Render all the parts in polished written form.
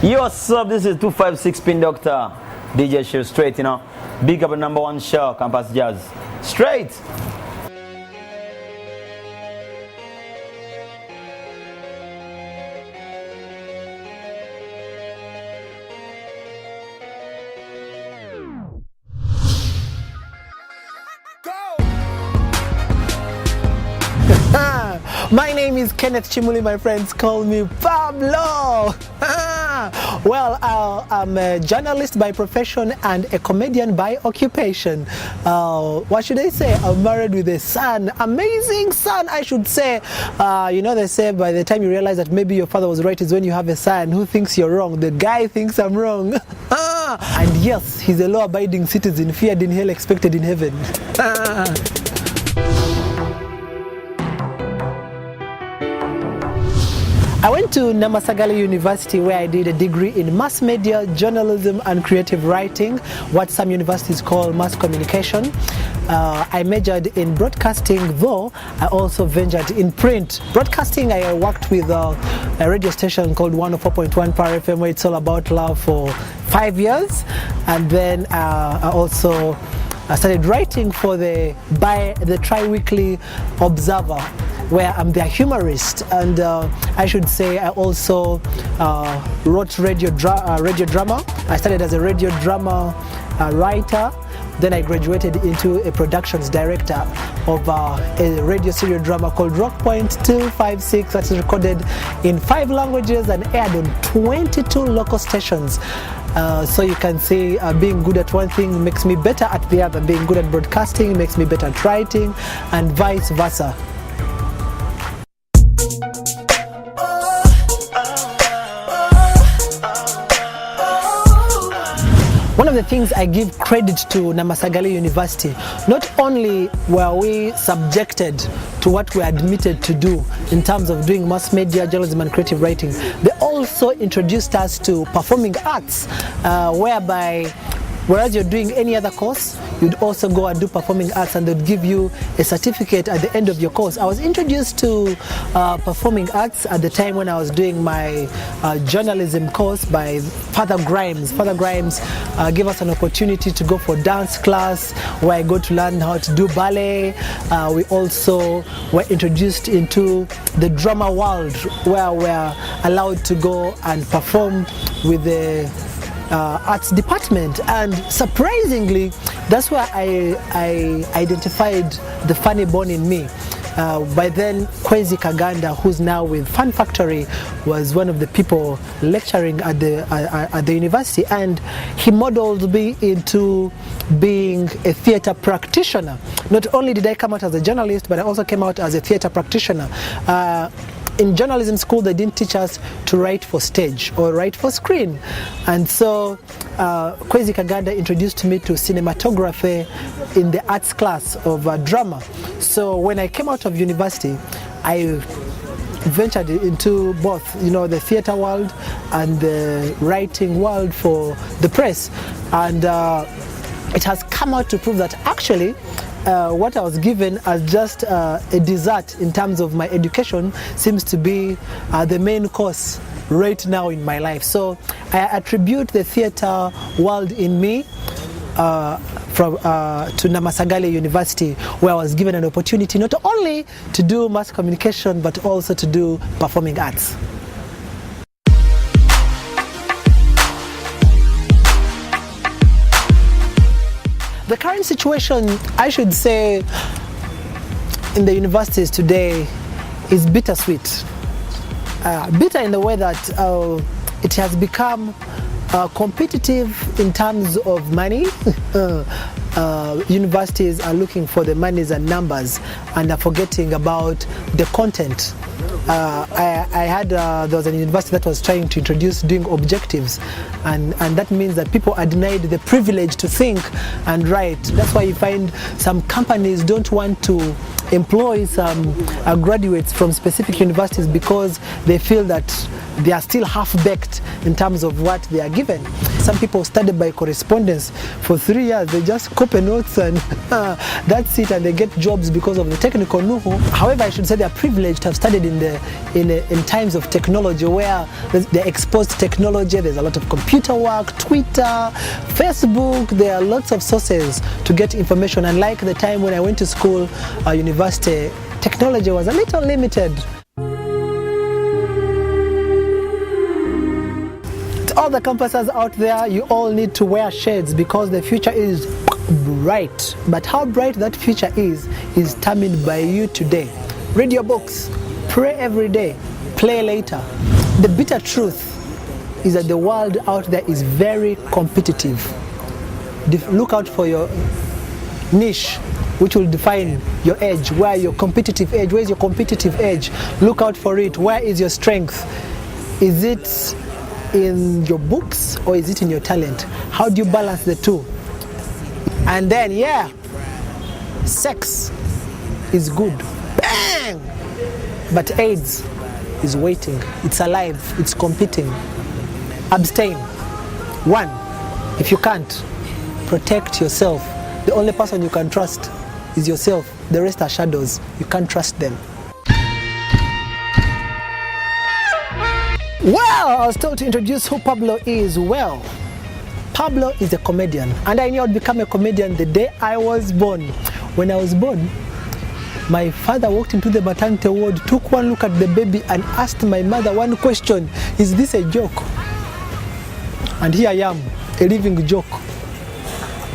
Yo, what's up? This is 256 Pin Doctor, DJ Show Straight, Big up the #1 show, Campus Jazz. Straight! My name is Kenneth Chimuli, my friends call me Pablo. Well, I'm a journalist by profession and a comedian by occupation. What should I say? I'm married with a son, amazing son, I should say. They say by the time you realize that maybe your father was right is when you have a son who thinks you're wrong. The guy thinks I'm wrong. And yes, he's a law-abiding citizen, feared in hell, expected in heaven. I went to Namasagala University where I did a degree in mass media, journalism and creative writing, what some universities call mass communication. I majored in broadcasting, though I also ventured in print. Broadcasting, I worked with a radio station called 104.1 Power FM, where it's all about love, for 5 years. And then I also started writing for the tri-weekly Observer, where I'm their humorist, and I should say I also wrote radio drama. I started as a radio drama writer, then I graduated into a productions director of a radio serial drama called Rock Point 256 that is recorded in 5 languages and aired on 22 local stations. So you can see being good at one thing makes me better at the other. Being good at broadcasting makes me better at writing, and vice versa. One of the things I give credit to Namasagala University, not only were we subjected to what we are admitted to do in terms of doing mass media, journalism and creative writing, they also introduced us to performing arts, whereby whereas you're doing any other course, you'd also go and do performing arts, and they'd give you a certificate at the end of your course. I was introduced to performing arts at the time when I was doing my journalism course by Father Grimes. Father Grimes gave us an opportunity to go for dance class, where I got to learn how to do ballet. We also were introduced into the drama world, where we're allowed to go and perform with the arts department, and surprisingly that's where I identified the funny bone in me. By then, Kwezi Kaganda, who's now with Fun Factory, was one of the people lecturing at the university, and he modeled me into being a theatre practitioner. Not only did I come out as a journalist, but I also came out as a theatre practitioner. In journalism school, they didn't teach us to write for stage or write for screen, and so Kwezi Kaganda introduced me to cinematography in the arts class of drama. So when I came out of university, I ventured into both, the theatre world and the writing world for the press, and it has come out to prove that actually what I was given as just a dessert in terms of my education seems to be the main course right now in my life. So I attribute the theatre world in me to Namasagala University, where I was given an opportunity not only to do mass communication but also to do performing arts. The current situation, I should say, in the universities today is bittersweet. Bitter in the way that it has become competitive in terms of money. Universities are looking for the monies and numbers and are forgetting about the content. I had there was a university that was trying to introduce doing objectives, and that means that people are denied the privilege to think and write. That's why you find some companies don't want to employ some graduates from specific universities because they feel that they are still half-baked in terms of what they are given. Some people study by correspondence for 3 years. They just copy notes and that's it, and they get jobs because of the technical know-how. However, I should say they are privileged to have studied in times of technology where they're exposed to technology. There's a lot of computer work, Twitter, Facebook. There are lots of sources to get information. Unlike the time when I went to school, university, technology was a little limited. All the campuses out there, you all need to wear shades because the future is bright. But how bright that future is determined by you today. Read your books, pray every day, play later. The bitter truth is that the world out there is very competitive. Look out for your niche, which will define your edge. Where your competitive edge? Where is your competitive edge? Look out for it. Where is your strength? Is it in your books or is it in your talent? How do you balance the two? And then, yeah, sex is good, bang, but AIDS is waiting. It's alive, it's competing. Abstain. 1, if you can't, protect yourself. The only person you can trust is yourself. The rest are shadows. You can't trust them. Well, I was told to introduce who Pablo is. Well, Pablo is a comedian, and I knew I'd become a comedian the day I was born. When I was born, my father walked into the maternity ward, took one look at the baby and asked my mother one question: is this a joke? And here I am, a living joke.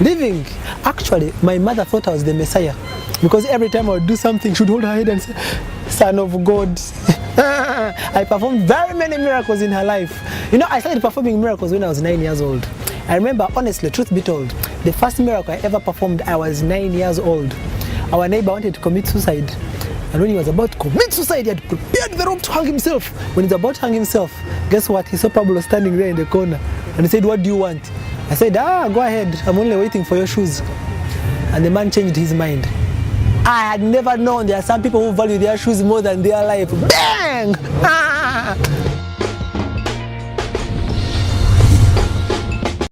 Living. Actually, my mother thought I was the Messiah, because every time I would do something, she would hold her head and say, "Son of God." I performed very many miracles in her life. You know, I started performing miracles when I was 9 years old. I remember, honestly, truth be told, the first miracle I ever performed, I was 9 years old. Our neighbor wanted to commit suicide, and when he was about to commit suicide, he had prepared the rope to hang himself. When he's about to hang himself, guess what? He saw Pablo standing there in the corner, and he said, "What do you want?" I said, "Go ahead, I'm only waiting for your shoes." And the man changed his mind. I had never known there are some people who value their shoes more than their life. Bang!